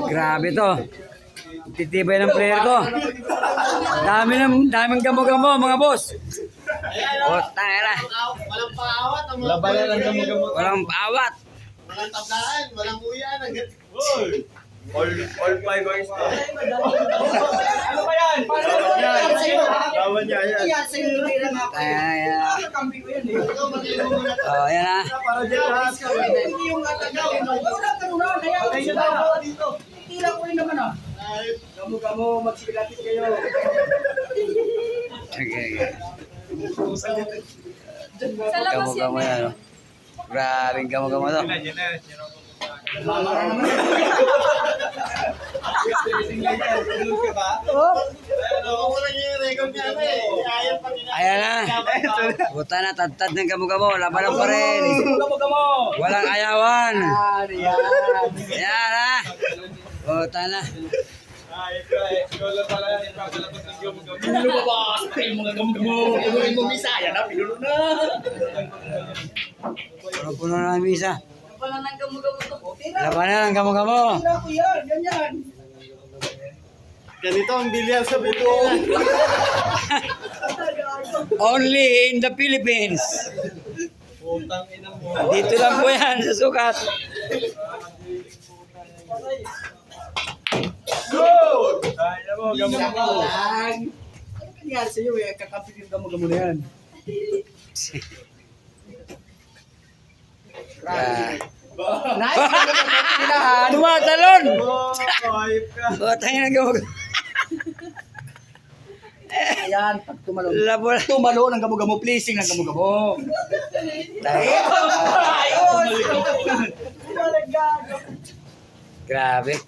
Grabe to. Titibay ng player ko. Daming gamo-gamo mga boss. O, tangera. Walang paawat. Labanan ng gamo-gamo. Walang paawat. Walang tablaan. Walang uyan. All five boys. Ano ba yan? Lawan niya yan. Ayan. O, ayan na. Para dyan lahat. Gamo-gamo, magsigatis kayo. Okay. Gamo-gamo yan. O. Grabe gamo-gamo to. Ayan na. Buta na, tad-tad ng gamo-gamo. Labanan pa rin. Walang ayawan. Ayan na. Buta na. Lumabas pa yung mga gamo-gamo. Pinuloy mo misaya na, pinulo na. Puno-puno na ang misa. Wala nang gamo-gamo to. Labanan ng gamo-gamo. Ganito ang bilyar sa Pilipinas. Only in the Philippines. Putang ina mo. Dito lang po yan sa sukat. Go! Kaya mo, gamo-gamo. Ano nangyari sa'yo eh? Kakapit yung gamo-gamo na yan. Nice! Tumatalon! Oh, kahit ka. Butang na gamo-gamo. Ayan, pag tumalo. Labol. Tumalo ng gamo-gamo, pleasing ng gamo-gamo. Grabe.